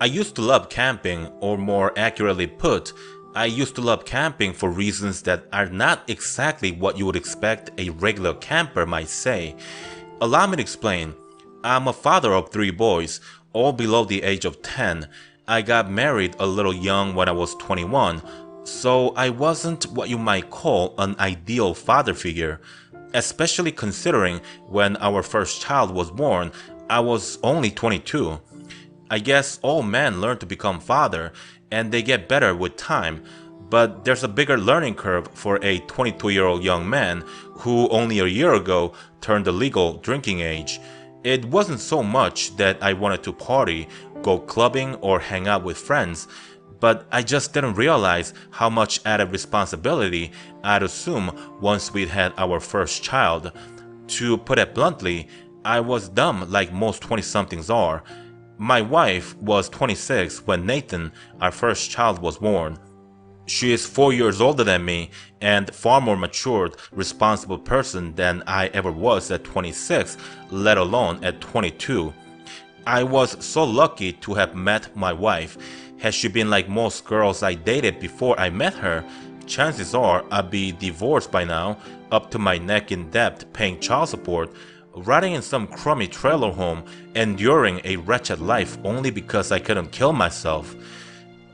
I used to love camping, or more accurately put, I used to love camping for reasons that are not exactly what you would expect a regular camper might say. Allow me to explain. I'm a father of three boys, all below the age of 10. I got married a little young when I was 21, so I wasn't what you might call an ideal father figure. Especially considering when our first child was born, I was only 22. I guess all men learn to become father, and they get better with time, but there's a bigger learning curve for a 22-year-old young man who only a year ago turned the legal drinking age. It wasn't so much that I wanted to party, go clubbing, or hang out with friends, but I just didn't realize how much added responsibility I'd assume once we'd had our first child. To put it bluntly, I was dumb like most 20-somethings are. My wife was 26 when Nathan, our first child, was born. She is 4 years older than me and far more matured, responsible person than I ever was at 26, let alone at 22. I was so lucky to have met my wife. Had she been like most girls I dated before I met her, chances are I'd be divorced by now, up to my neck in debt paying child support, rotting in some crummy trailer home, enduring a wretched life only because I couldn't kill myself.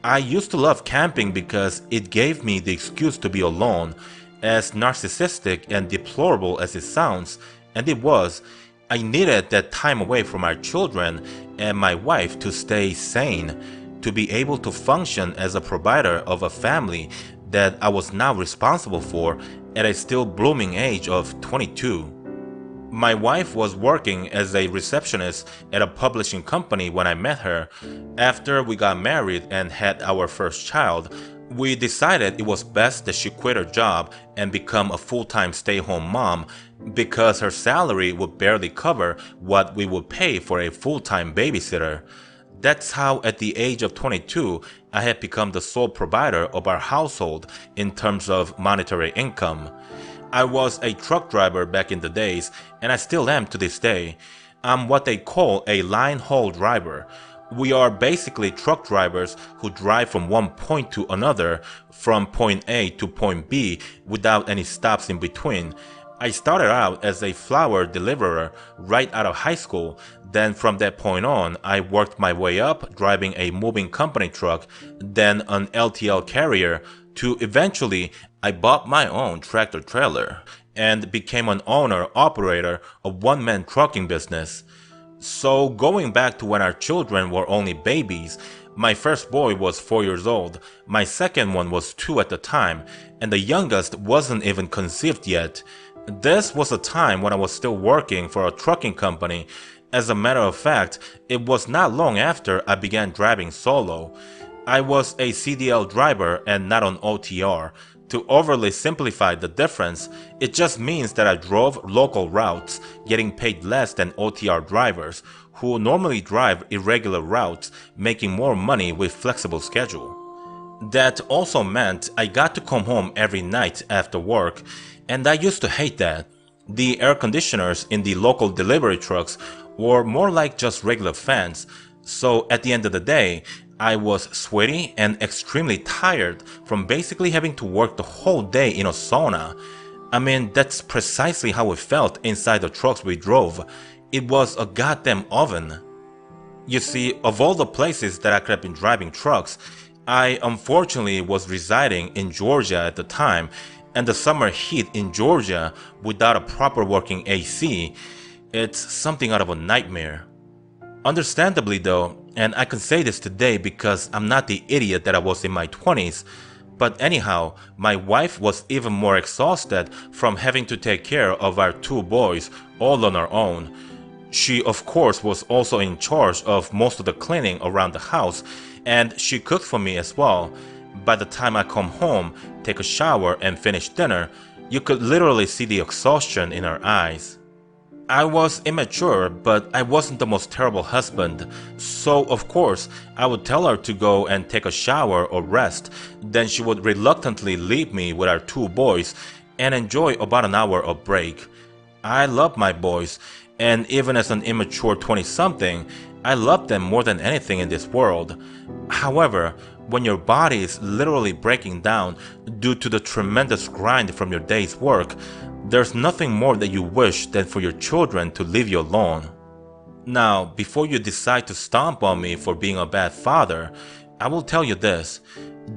I used to love camping because it gave me the excuse to be alone, as narcissistic and deplorable as it sounds, and it was. I needed that time away from our children and my wife to stay sane, to be able to function as a provider of a family that I was now responsible for at a still blooming age of 22. My wife was working as a receptionist at a publishing company when I met her. After we got married and had our first child, we decided it was best that she quit her job and become a full-time stay-home mom because her salary would barely cover what we would pay for a full-time babysitter. That's how at the age of 22, I had become the sole provider of our household in terms of monetary income. I was a truck driver back in the days, and I still am to this day. I'm what they call a line haul driver. We are basically truck drivers who drive from one point to another, from point A to point B, without any stops in between. I started out as a flower deliverer right out of high school. Then from that point on, I worked my way up driving a moving company truck, then an LTL carrier, to eventually I bought my own tractor trailer and became an owner-operator of one-man trucking business. So going back to when our children were only babies, my first boy was 4 years old, my second one was 2 at the time, and the youngest wasn't even conceived yet. This was a time when I was still working for a trucking company. As a matter of fact, it was not long after I began driving solo. I was a CDL driver and not an OTR. To overly simplify the difference, it just means that I drove local routes, getting paid less than OTR drivers, who normally drive irregular routes, making more money with flexible schedule. That also meant I got to come home every night after work, and I used to hate that. The air conditioners in the local delivery trucks were more like just regular fans, so at the end of the day, I was sweaty and extremely tired from basically having to work the whole day in a sauna. I mean, that's precisely how it felt inside the trucks we drove. It was a goddamn oven. You see, of all the places that I could have been driving trucks, I unfortunately was residing in Georgia at the time, and the summer heat in Georgia without a proper working AC, it's something out of a nightmare. Understandably though, and I can say this today because I'm not the idiot that I was in my 20s, but anyhow, my wife was even more exhausted from having to take care of our two boys all on her own. She of course was also in charge of most of the cleaning around the house, and she cooked for me as well. By the time I come home, take a shower and finish dinner, you could literally see the exhaustion in her eyes. I was immature, but I wasn't the most terrible husband, so of course I would tell her to go and take a shower or rest, then she would reluctantly leave me with our two boys and enjoy about an hour of break. I love my boys, and even as an immature 20-something, I love them more than anything in this world. However, when your body is literally breaking down due to the tremendous grind from your day's work, there's nothing more that you wish than for your children to leave you alone. Now, before you decide to stomp on me for being a bad father, I will tell you this.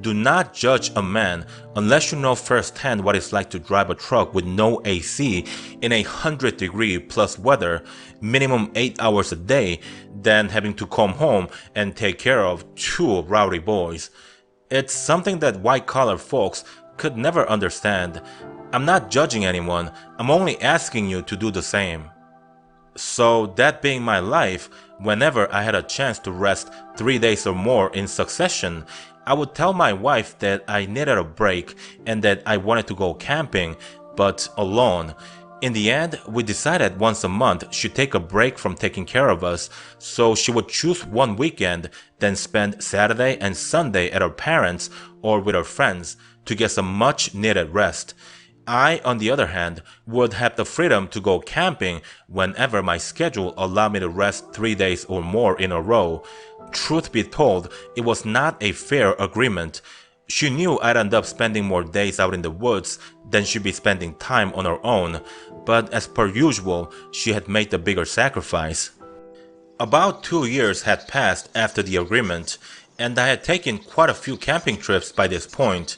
Do not judge a man unless you know firsthand what it's like to drive a truck with no AC in 100-degree plus weather, minimum 8 hours a day, than having to come home and take care of two rowdy boys. It's something that white-collar folks could never understand. I'm not judging anyone, I'm only asking you to do the same. So, that being my life, whenever I had a chance to rest 3 days or more in succession, I would tell my wife that I needed a break and that I wanted to go camping, but alone. In the end, we decided once a month she'd take a break from taking care of us, so she would choose one weekend, then spend Saturday and Sunday at her parents' or with her friends to get some much needed rest. I, on the other hand, would have the freedom to go camping whenever my schedule allowed me to rest 3 days or more in a row. Truth be told, it was not a fair agreement. She knew I'd end up spending more days out in the woods than she'd be spending time on her own, but as per usual, she had made the bigger sacrifice. About 2 years had passed after the agreement, and I had taken quite a few camping trips by this point.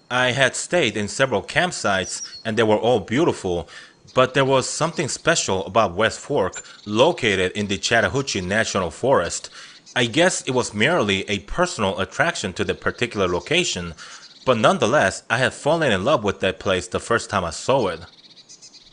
I had stayed in several campsites and they were all beautiful, but there was something special about West Fork, located in the Chattahoochee National Forest. I guess it was merely a personal attraction to the particular location, but nonetheless, I had fallen in love with that place the first time I saw it.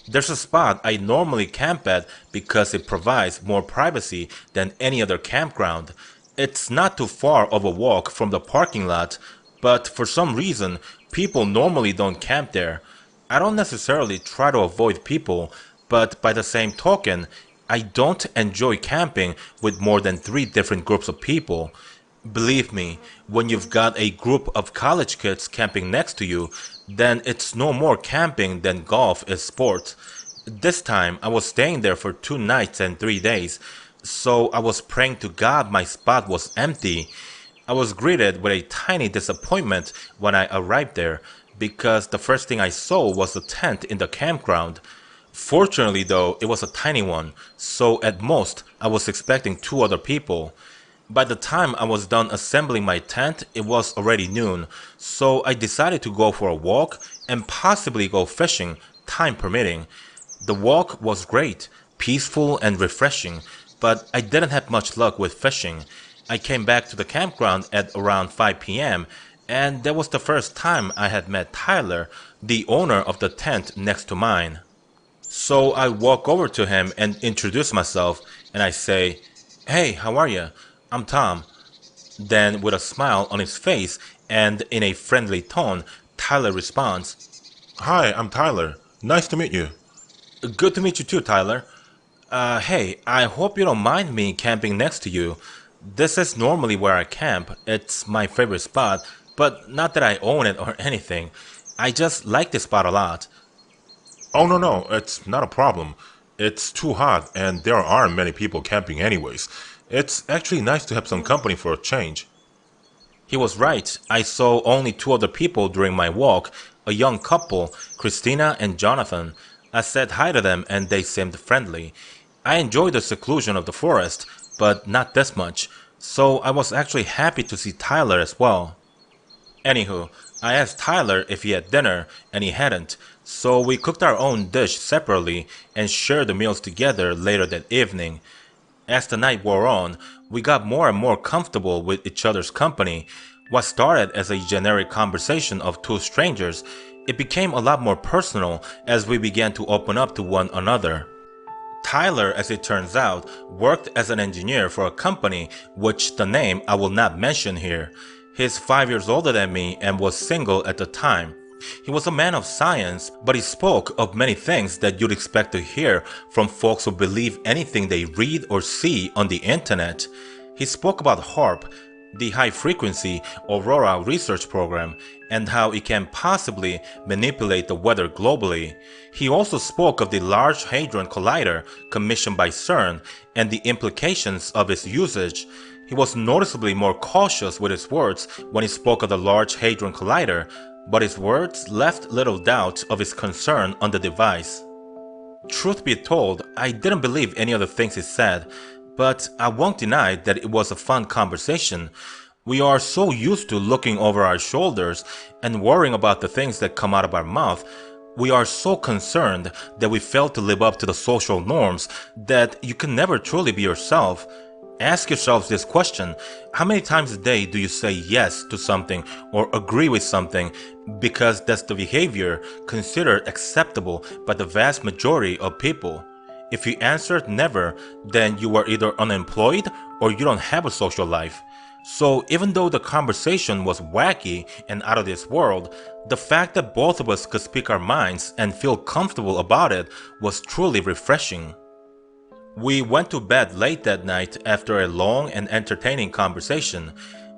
There's a spot I normally camp at because it provides more privacy than any other campground. It's not too far of a walk from the parking lot, but for some reason, people normally don't camp there. I don't necessarily try to avoid people, but by the same token, I don't enjoy camping with more than 3 different groups of people. Believe me, when you've got a group of college kids camping next to you, then it's no more camping than golf is sport. This time, I was staying there for 2 nights and 3 days, so I was praying to God my spot was empty. I was greeted with a tiny disappointment when I arrived there, because the first thing I saw was a tent in the campground. Fortunately though, it was a tiny one, so at most, I was expecting 2 other people. By the time I was done assembling my tent, it was already noon, so I decided to go for a walk and possibly go fishing, time permitting. The walk was great, peaceful and refreshing, but I didn't have much luck with fishing. I came back to the campground at around 5 p.m., and that was the first time I had met Tyler, the owner of the tent next to mine. So I walk over to him and introduce myself, and I say, "Hey, how are you? I'm Tom." Then, with a smile on his face and in a friendly tone, Tyler responds, Hi, I'm Tyler. Nice to meet you. "Good to meet you too, Tyler. Hey, I hope you don't mind me camping next to you. This is normally where I camp. It's my favorite spot, but not that I own it or anything. I just like this spot a lot." Oh, no, it's not a problem. It's too hot, and there aren't many people camping anyways. It's actually nice to have some company for a change. He was right. I saw only 2 other people during my walk, a young couple, Christina and Jonathan. I said hi to them and they seemed friendly. I enjoyed the seclusion of the forest, but not this much, so I was actually happy to see Tyler as well. Anywho, I asked Tyler if he had dinner, and he hadn't, so we cooked our own dish separately and shared the meals together later that evening. As the night wore on, we got more and more comfortable with each other's company. What started as a generic conversation of 2 strangers, it became a lot more personal as we began to open up to one another. Tyler, as it turns out, worked as an engineer for a company which the name I will not mention here. He's 5 years older than me and was single at the time. He was a man of science, but he spoke of many things that you'd expect to hear from folks who believe anything they read or see on the internet. He spoke about HARP, the high-frequency Aurora research program, and how it can possibly manipulate the weather globally. He also spoke of the Large Hadron Collider commissioned by CERN and the implications of its usage. He was noticeably more cautious with his words when he spoke of the Large Hadron Collider, but his words left little doubt of his concern on the device. Truth be told, I didn't believe any of the things he said, but I won't deny that it was a fun conversation. We are so used to looking over our shoulders and worrying about the things that come out of our mouth. We are so concerned that we fail to live up to the social norms that you can never truly be yourself. Ask yourselves this question: how many times a day do you say yes to something or agree with something because that's the behavior considered acceptable by the vast majority of people? If you answered never, then you are either unemployed or you don't have a social life. So even though the conversation was wacky and out of this world, the fact that both of us could speak our minds and feel comfortable about it was truly refreshing. We went to bed late that night after a long and entertaining conversation.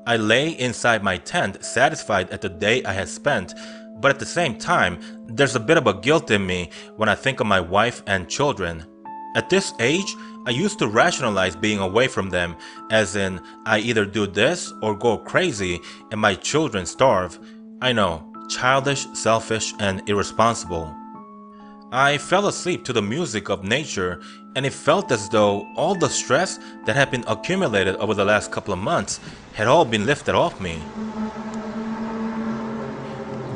I lay inside my tent satisfied at the day I had spent, but at the same time, there's a bit of a guilt in me when I think of my wife and children. At this age, I used to rationalize being away from them, as in, I either do this or go crazy and my children starve. I know, childish, selfish, and irresponsible. I fell asleep to the music of nature, and it felt as though all the stress that had been accumulated over the last couple of months had all been lifted off me.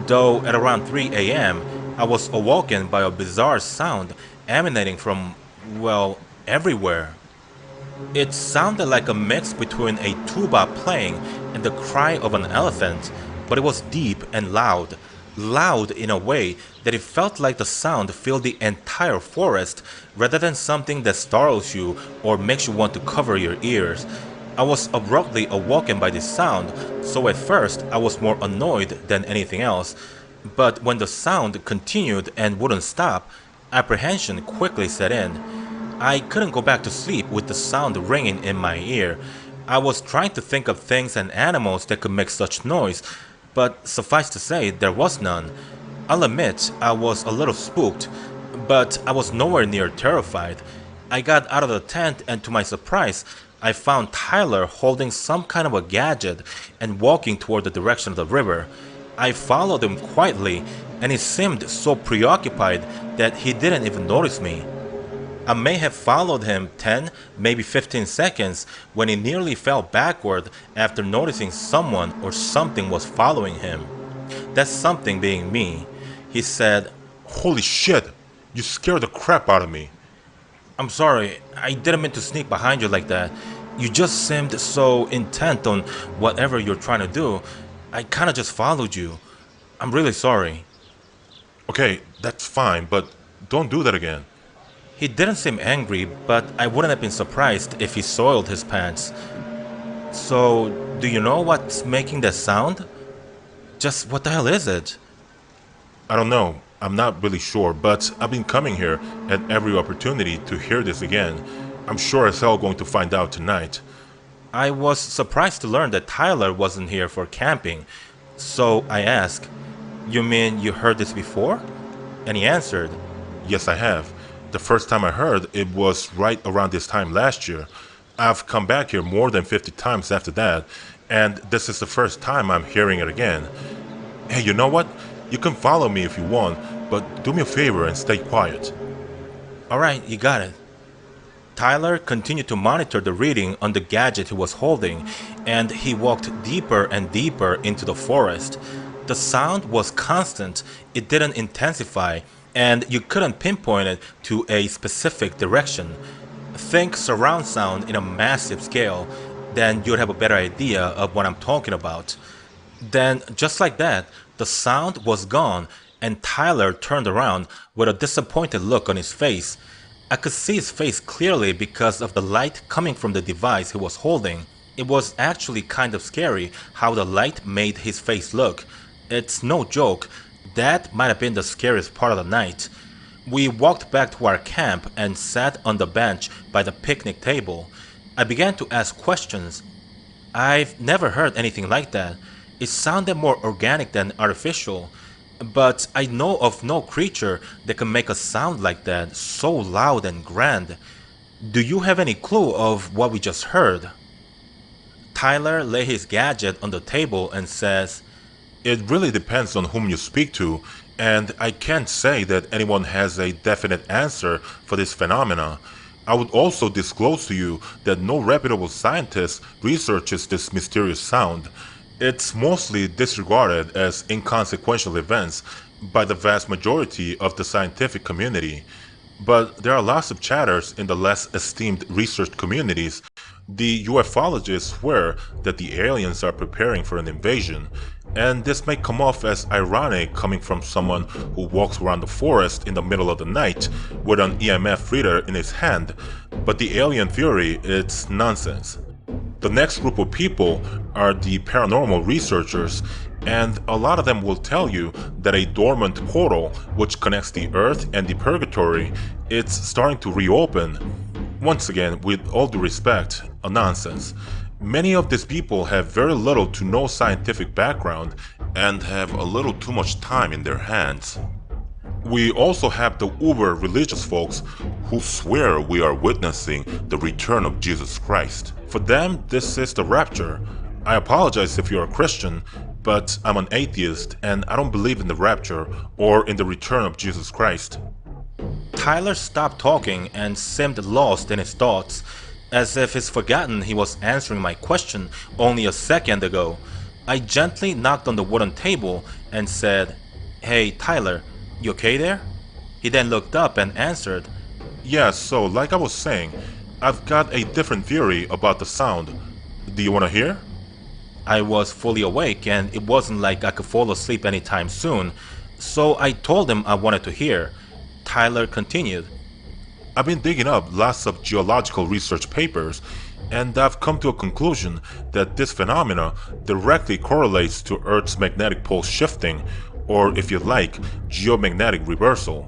Though at around 3 a.m., I was awoken by a bizarre sound emanating from, well, everywhere. It sounded like a mix between a tuba playing and the cry of an elephant, but it was deep and loud. Loud in a way that it felt like the sound filled the entire forest rather than something that startles you or makes you want to cover your ears. I was abruptly awoken by this sound, so at first I was more annoyed than anything else. But when the sound continued and wouldn't stop, apprehension quickly set in. I couldn't go back to sleep with the sound ringing in my ear. I was trying to think of things and animals that could make such noise, but suffice to say, there was none. I'll admit I was a little spooked, but I was nowhere near terrified. I got out of the tent and to my surprise, I found Tyler holding some kind of a gadget and walking toward the direction of the river. I followed him quietly, and he seemed so preoccupied that he didn't even notice me. I may have followed him 10, maybe 15 seconds when he nearly fell backward after noticing someone or something was following him. That something being me. He said, Holy shit! You scared the crap out of me. "I'm sorry, I didn't mean to sneak behind you like that. You just seemed so intent on whatever you're trying to do. I kinda just followed you. I'm really sorry." Okay, that's fine, but don't do that again. He didn't seem angry, but I wouldn't have been surprised if he soiled his pants. "So, do you know what's making that sound? Just what the hell is it?" I don't know. I'm not really sure, but I've been coming here at every opportunity to hear this again. I'm sure as hell going to find out tonight. I was surprised to learn that Tyler wasn't here for camping, so I asked, "You mean you heard this before?" And he answered, Yes, I have. The first time I heard it was right around this time last year. I've come back here more than 50 times after that, and this is the first time I'm hearing it again. Hey, you know what? You can follow me if you want, but do me a favor and stay quiet. "Alright, you got it." Tyler continued to monitor the reading on the gadget he was holding, and he walked deeper and deeper into the forest. The sound was constant, it didn't intensify, and you couldn't pinpoint it to a specific direction. Think surround sound in a massive scale, then you'd have a better idea of what I'm talking about. Then, just like that, the sound was gone, and Tyler turned around with a disappointed look on his face. I could see his face clearly because of the light coming from the device he was holding. It was actually kind of scary how the light made his face look. It's no joke, that might have been the scariest part of the night. We walked back to our camp and sat on the bench by the picnic table. I began to ask questions. I've never heard anything like that. It sounded more organic than artificial. But I know of no creature that can make a sound like that, so loud and grand. Do you have any clue of what we just heard? Tyler laid his gadget on the table and says, It really depends on whom you speak to, and I can't say that anyone has a definite answer for this phenomena. I would also disclose to you that no reputable scientist researches this mysterious sound. It's mostly disregarded as inconsequential events by the vast majority of the scientific community. But there are lots of chatters in the less esteemed research communities. The ufologists swear that the aliens are preparing for an invasion, and this may come off as ironic coming from someone who walks around the forest in the middle of the night with an EMF reader in his hand, but the alien theory is nonsense. The next group of people are the paranormal researchers, and a lot of them will tell you that a dormant portal which connects the earth and the purgatory is starting to reopen. Once again, with all due respect, a nonsense. Many of these people have very little to no scientific background and have a little too much time in their hands. We also have the uber religious folks who swear we are witnessing the return of Jesus Christ. For them, this is the rapture. I apologize if you're a Christian, but I'm an atheist and I don't believe in the rapture or in the return of Jesus Christ. Tyler stopped talking and seemed lost in his thoughts, as if he's forgotten he was answering my question only a second ago. I gently knocked on the wooden table and said, "Hey, Tyler, you okay there?" He then looked up and answered, Yeah, so like I was saying, I've got a different theory about the sound. Do you want to hear? I was fully awake and it wasn't like I could fall asleep anytime soon, so I told him I wanted to hear. Tyler continued, I've been digging up lots of geological research papers, and I've come to a conclusion that this phenomena directly correlates to Earth's magnetic pole shifting, or if you like, geomagnetic reversal.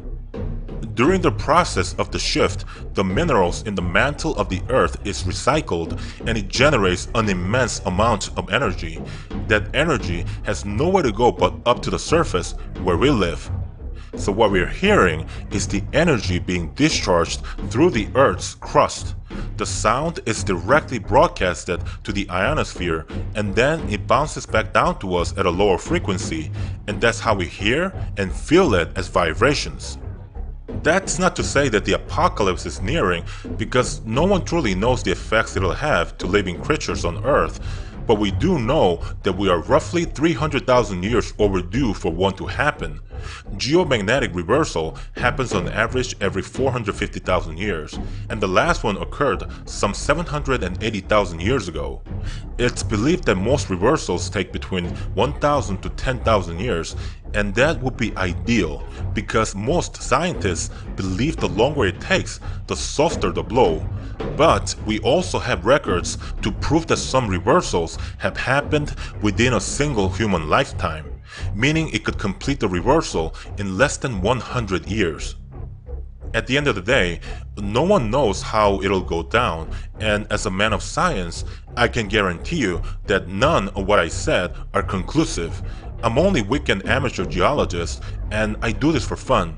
During the process of the shift, the minerals in the mantle of the Earth is recycled and it generates an immense amount of energy. That energy has nowhere to go but up to the surface where we live. So what we're hearing is the energy being discharged through the Earth's crust. The sound is directly broadcasted to the ionosphere and then it bounces back down to us at a lower frequency, and that's how we hear and feel it as vibrations. That's not to say that the apocalypse is nearing, because no one truly knows the effects it'll have to living creatures on Earth, but we do know that we are roughly 300,000 years overdue for one to happen. Geomagnetic reversal happens on average every 450,000 years, and the last one occurred some 780,000 years ago. It's believed that most reversals take between 1,000 to 10,000 years, and that would be ideal because most scientists believe the longer it takes, the softer the blow. But we also have records to prove that some reversals have happened within a single human lifetime, meaning it could complete the reversal in less than 100 years. At the end of the day, no one knows how it'll go down, and as a man of science, I can guarantee you that none of what I said are conclusive. I'm only weekend amateur geologist, and I do this for fun.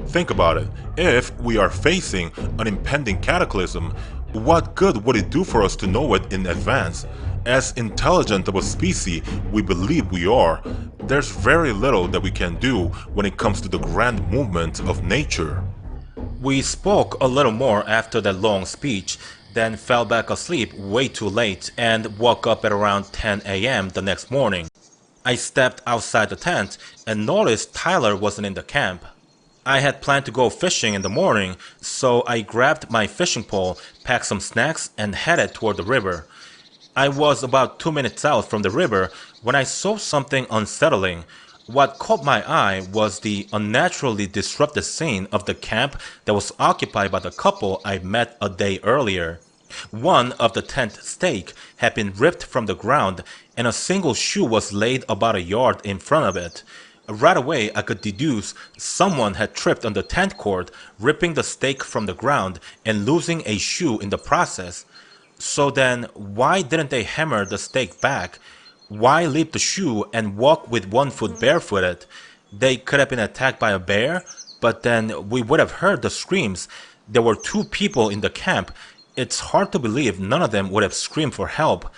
Think about it. If we are facing an impending cataclysm, what good would it do for us to know it in advance? As intelligent of a species we believe we are, there's very little that we can do when it comes to the grand movement of nature. We spoke a little more after that long speech, then fell back asleep way too late and woke up at around 10 a.m. the next morning. I stepped outside the tent and noticed Tyler wasn't in the camp. I had planned to go fishing in the morning, so I grabbed my fishing pole, packed some snacks, and headed toward the river. I was about 2 minutes out from the river when I saw something unsettling. What caught my eye was the unnaturally disrupted scene of the camp that was occupied by the couple I met a day earlier. One of the tent stakes had been ripped from the ground and a single shoe was laid about a yard in front of it. Right away I could deduce someone had tripped on the tent cord, ripping the stake from the ground and losing a shoe in the process. So then, why didn't they hammer the stake back? Why leave the shoe and walk with one foot barefooted? They could have been attacked by a bear, but then we would have heard the screams. There were two people in the camp. It's hard to believe none of them would have screamed for help.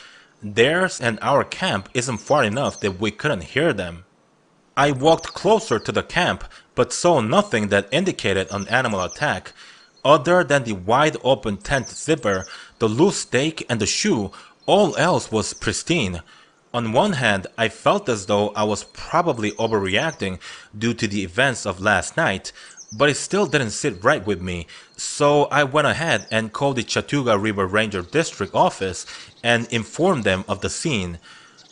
Theirs and our camp isn't far enough that we couldn't hear them. I walked closer to the camp, but saw nothing that indicated an animal attack. Other than the wide open tent zipper, the loose stake, and the shoe, all else was pristine. On one hand, I felt as though I was probably overreacting due to the events of last night, but it still didn't sit right with me, so I went ahead and called the Chattooga River Ranger District office and informed them of the scene.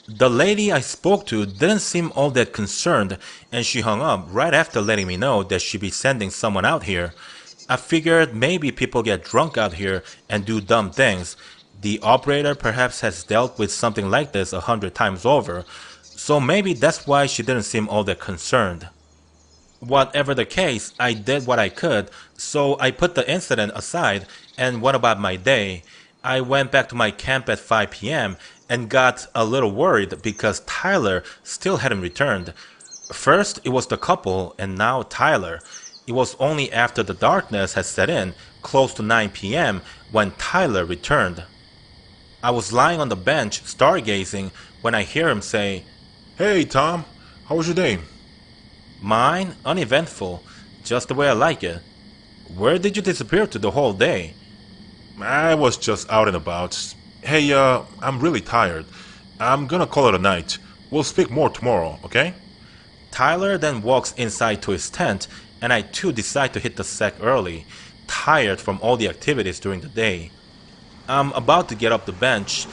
The lady I spoke to didn't seem all that concerned, and she hung up right after letting me know that she'd be sending someone out here. I figured maybe people get drunk out here and do dumb things. The operator perhaps has dealt with something like this 100 times over, so maybe that's why she didn't seem all that concerned. Whatever the case, I did what I could, so I put the incident aside and went about my day. I went back to my camp at 5 p.m. and got a little worried because Tyler still hadn't returned. First, it was the couple, and now Tyler. It was only after the darkness had set in, close to 9 p.m., when Tyler returned. I was lying on the bench, stargazing, when I hear him say, Hey, Tom. How was your day? "Mine? Uneventful. Just the way I like it. Where did you disappear to the whole day?" I was just out and about. Hey, I'm really tired. I'm gonna call it a night. We'll speak more tomorrow, okay? Tyler then walks inside to his tent, and I too decide to hit the sack early, tired from all the activities during the day. I'm about to get up the bench.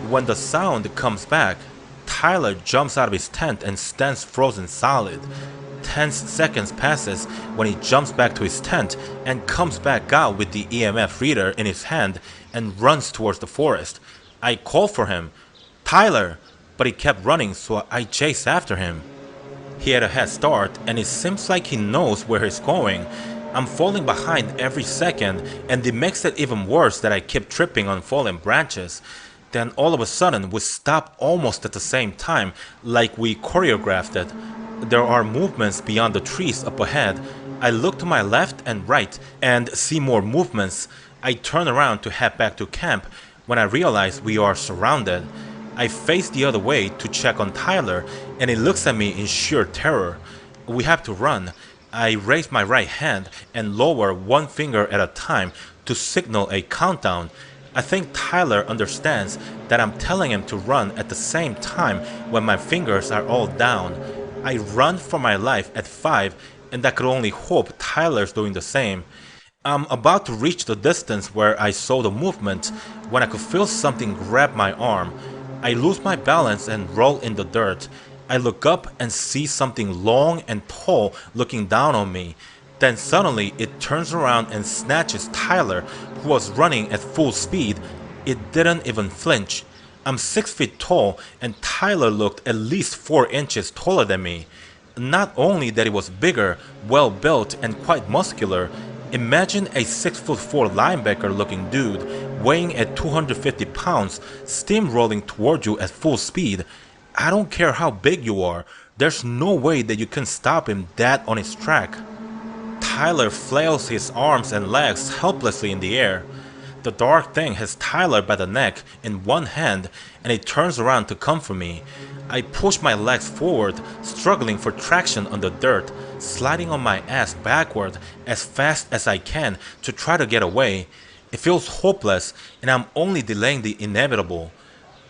When the sound comes back, Tyler jumps out of his tent and stands frozen solid. 10 seconds passes when he jumps back to his tent and comes back out with the EMF reader in his hand and runs towards the forest. I call for him, "Tyler!" but he kept running, so I chase after him. He had a head start, and it seems like he knows where he's going. I'm falling behind every second, and it makes it even worse that I keep tripping on fallen branches. Then all of a sudden, we stop almost at the same time, like we choreographed it. There are movements beyond the trees up ahead. I look to my left and right and see more movements. I turn around to head back to camp when I realize we are surrounded. I face the other way to check on Tyler, and he looks at me in sheer terror. We have to run. I raise my right hand and lower one finger at a time to signal a countdown. I think Tyler understands that I'm telling him to run at the same time when my fingers are all down. I run for my life at 5, and I could only hope Tyler's doing the same. I'm about to reach the distance where I saw the movement when I could feel something grab my arm. I lose my balance and roll in the dirt. I look up and see something long and tall looking down on me. Then suddenly it turns around and snatches Tyler, who was running at full speed. It didn't even flinch. I'm 6 feet tall, and Tyler looked at least 4 inches taller than me. Not only that he was bigger, well built, and quite muscular. Imagine a 6'4" linebacker looking dude weighing at 250 pounds steamrolling toward you at full speed. I don't care how big you are, there's no way that you can stop him dead on his track. Tyler flails his arms and legs helplessly in the air. The dark thing has Tyler by the neck in one hand, and he turns around to come for me. I push my legs forward, struggling for traction on the dirt, sliding on my ass backward as fast as I can to try to get away. It feels hopeless, and I'm only delaying the inevitable.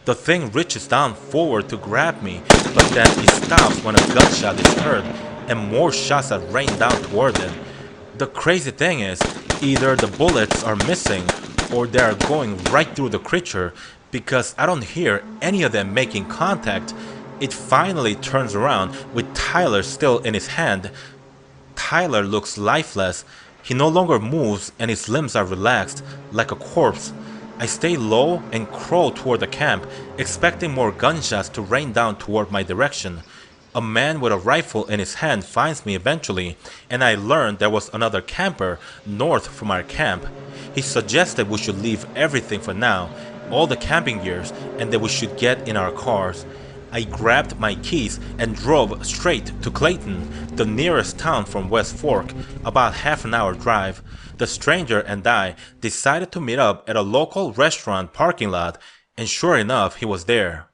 The thing reaches down forward to grab me, but then it stops when a gunshot is heard, and more shots are rained down toward it. The crazy thing is, either the bullets are missing, or they are going right through the creature, because I don't hear any of them making contact. It finally turns around with Tyler still in his hand. Tyler looks lifeless. He no longer moves and his limbs are relaxed, like a corpse. I stay low and crawl toward the camp, expecting more gunshots to rain down toward my direction. A man with a rifle in his hand finds me eventually, and I learned there was another camper north from our camp. He suggested we should leave everything for now, all the camping gears, and that we should get in our cars. I grabbed my keys and drove straight to Clayton, the nearest town from West Fork, about half an hour drive. The stranger and I decided to meet up at a local restaurant parking lot, and sure enough, he was there.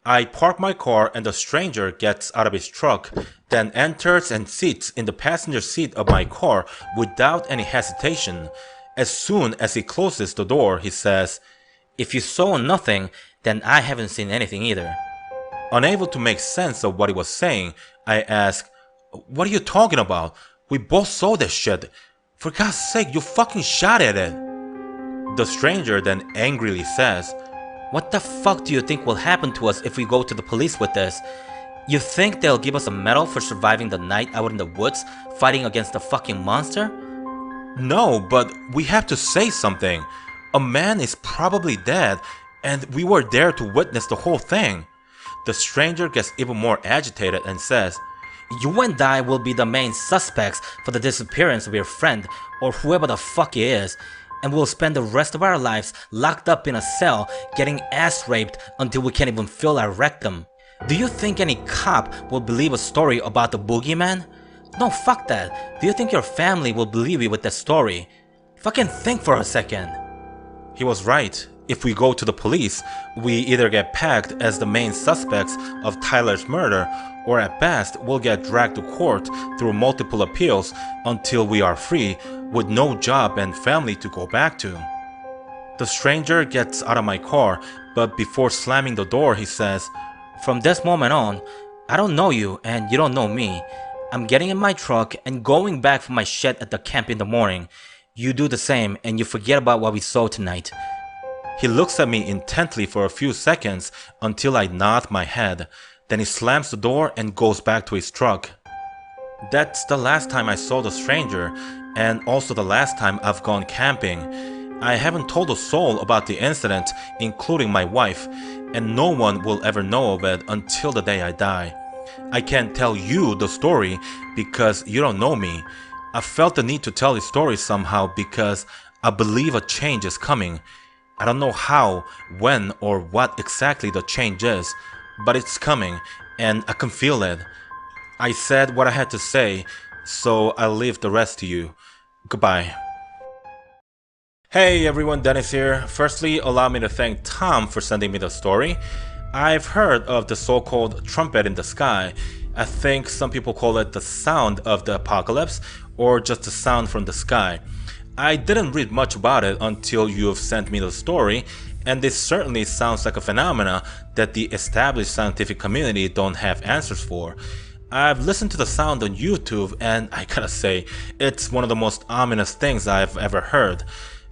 I park my car and the stranger gets out of his truck, then enters and sits in the passenger seat of my car without any hesitation. As soon as he closes the door, he says, "If you saw nothing, then I haven't seen anything either." Unable to make sense of what he was saying, I asked, "What are you talking about? We both saw that shit. For God's sake, you fucking shot at it." The stranger then angrily says, "What the fuck do you think will happen to us if we go to the police with this? You think they'll give us a medal for surviving the night out in the woods fighting against a fucking monster?" "No, but we have to say something. A man is probably dead, and we were there to witness the whole thing." The stranger gets even more agitated and says, "You and I will be the main suspects for the disappearance of your friend, or whoever the fuck he is, and we'll spend the rest of our lives locked up in a cell getting ass raped until we can't even feel our rectum. Do you think any cop will believe a story about the boogeyman? No, fuck that. Do you think your family will believe you with that story? Fucking think for a second." He was right. If we go to the police, we either get pegged as the main suspects of Tyler's murder, or at best, we'll get dragged to court through multiple appeals until we are free, with no job and family to go back to. The stranger gets out of my car, but before slamming the door, he says, "From this moment on, I don't know you and you don't know me. I'm getting in my truck and going back for my shed at the camp in the morning. You do the same and you forget about what we saw tonight." He looks at me intently for a few seconds until I nod my head. Then he slams the door and goes back to his truck. That's the last time I saw the stranger, and also the last time I've gone camping. I haven't told a soul about the incident, including my wife, and no one will ever know of it until the day I die. I can't tell you the story because you don't know me. I felt the need to tell the story somehow because I believe a change is coming. I don't know how, when, or what exactly the change is, but it's coming, and I can feel it. I said what I had to say, so I'll leave the rest to you. Goodbye. Hey everyone, Dennis here. Firstly, allow me to thank Tom for sending me the story. I've heard of the so-called trumpet in the sky. I think some people call it the sound of the apocalypse, or just the sound from the sky. I didn't read much about it until you have sent me the story, and this certainly sounds like a phenomena that the established scientific community don't have answers for. I've listened to the sound on YouTube, and I gotta say, it's one of the most ominous things I've ever heard.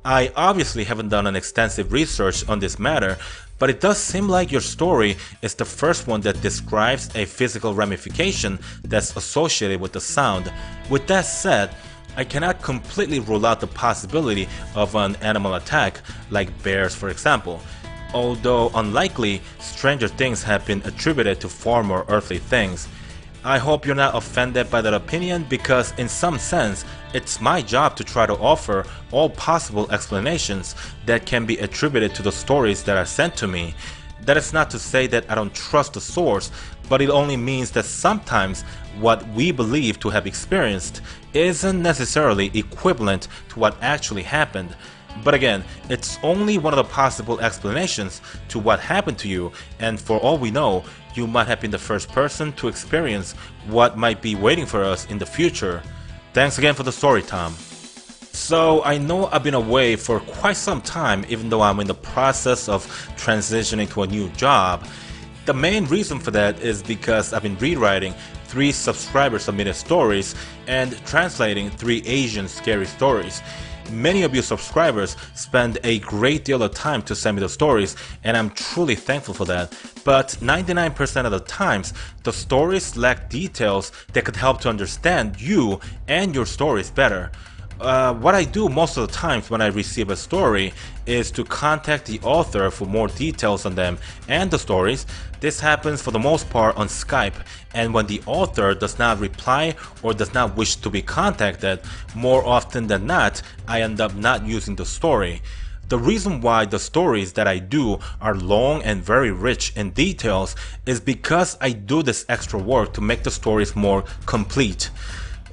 I obviously haven't done an extensive research on this matter, but it does seem like your story is the first one that describes a physical ramification that's associated with the sound. With that said, I cannot completely rule out the possibility of an animal attack, like bears for example. Although unlikely, stranger things have been attributed to far more earthly things. I hope you're not offended by that opinion because in some sense, it's my job to try to offer all possible explanations that can be attributed to the stories that are sent to me. That is not to say that I don't trust the source, but it only means that sometimes what we believe to have experienced isn't necessarily equivalent to what actually happened. But again, it's only one of the possible explanations to what happened to you, and for all we know, you might have been the first person to experience what might be waiting for us in the future. Thanks again for the story, Tom. So I know I've been away for quite some time, even though I'm in the process of transitioning to a new job. The main reason for that is because I've been rewriting 3 subscriber submitted stories and translating 3 Asian scary stories. Many of you subscribers spend a great deal of time to send me the stories, and I'm truly thankful for that. But 99% of the times, the stories lack details that could help to understand you and your stories better. What I do most of the times when I receive a story is to contact the author for more details on them and the stories. This happens for the most part on Skype, and when the author does not reply or does not wish to be contacted, more often than not, I end up not using the story. The reason why the stories that I do are long and very rich in details is because I do this extra work to make the stories more complete.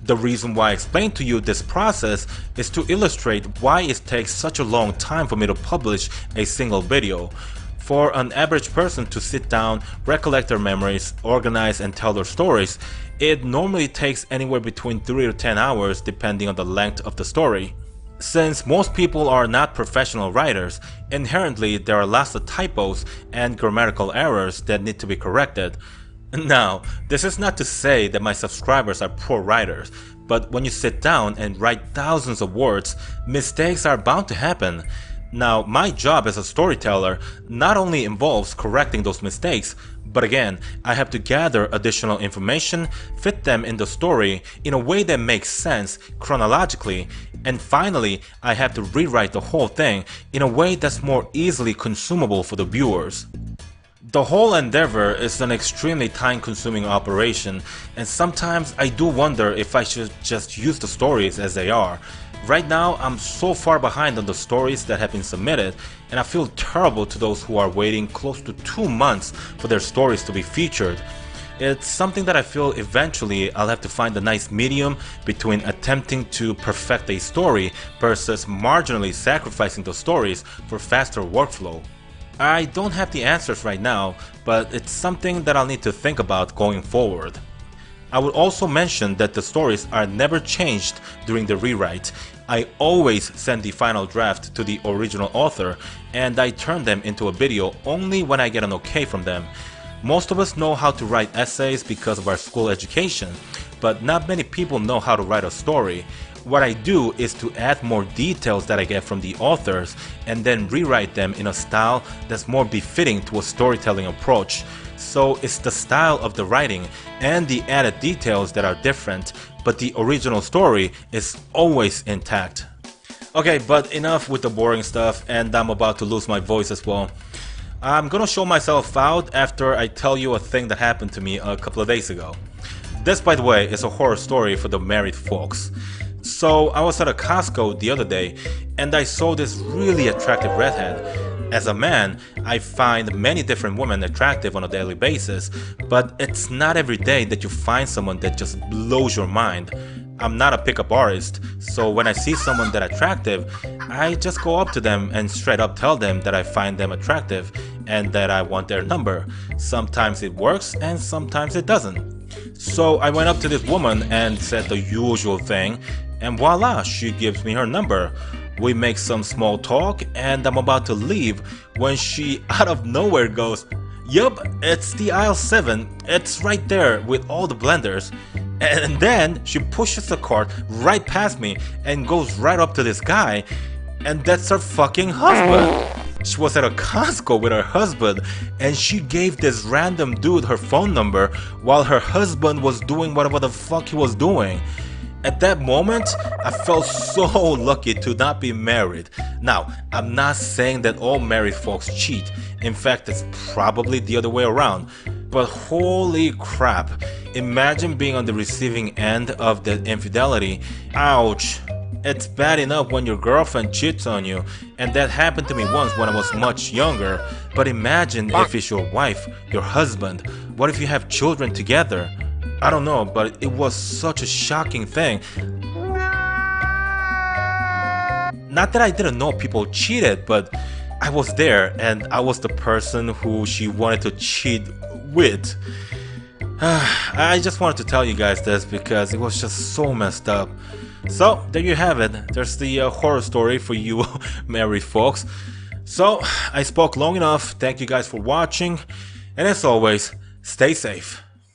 The reason why I explain to you this process is to illustrate why it takes such a long time for me to publish a single video. For an average person to sit down, recollect their memories, organize and tell their stories, it normally takes anywhere between 3 to 10 hours depending on the length of the story. Since most people are not professional writers, inherently there are lots of typos and grammatical errors that need to be corrected. Now, this is not to say that my subscribers are poor writers, but when you sit down and write thousands of words, mistakes are bound to happen. Now, my job as a storyteller not only involves correcting those mistakes, but again, I have to gather additional information, fit them in the story in a way that makes sense chronologically, and finally, I have to rewrite the whole thing in a way that's more easily consumable for the viewers. The whole endeavor is an extremely time-consuming operation, and sometimes I do wonder if I should just use the stories as they are. Right now, I'm so far behind on the stories that have been submitted, and I feel terrible to those who are waiting close to 2 months for their stories to be featured. It's something that I feel eventually I'll have to find a nice medium between attempting to perfect a story versus marginally sacrificing the stories for faster workflow. I don't have the answers right now, but it's something that I'll need to think about going forward. I would also mention that the stories are never changed during the rewrite. I always send the final draft to the original author, and I turn them into a video only when I get an okay from them. Most of us know how to write essays because of our school education, but not many people know how to write a story. What I do is to add more details that I get from the authors and then rewrite them in a style that's more befitting to a storytelling approach. So it's the style of the writing and the added details that are different, but the original story is always intact. Okay, but enough with the boring stuff, and I'm about to lose my voice as well. I'm gonna show myself out after I tell you a thing that happened to me a couple of days ago. This, by the way, is a horror story for the married folks. So I was at a Costco the other day and I saw this really attractive redhead. As a man, I find many different women attractive on a daily basis, but it's not every day that you find someone that just blows your mind. I'm not a pickup artist, so when I see someone that attractive, I just go up to them and straight up tell them that I find them attractive and that I want their number. Sometimes it works and sometimes it doesn't. So I went up to this woman and said the usual thing, and voila, she gives me her number. We make some small talk and I'm about to leave when she out of nowhere goes, "Yup, it's the aisle 7, it's right there with all the blenders." And then she pushes the cart right past me and goes right up to this guy, and that's her fucking husband. She was at a Costco with her husband and she gave this random dude her phone number while her husband was doing whatever the fuck he was doing. At that moment, I felt so lucky to not be married. Now, I'm not saying that all married folks cheat. In fact, it's probably the other way around. But holy crap, imagine being on the receiving end of that infidelity. Ouch. It's bad enough when your girlfriend cheats on you, and that happened to me once when I was much younger. But imagine if it's your wife, your husband. What if you have children together? I don't know, but it was such a shocking thing. Not that I didn't know people cheated, but I was there and I was the person who she wanted to cheat with. I just wanted to tell you guys this because it was just so messed up. So there you have it. There's the horror story for you married folks. So I spoke long enough. Thank you guys for watching, and as always, stay safe.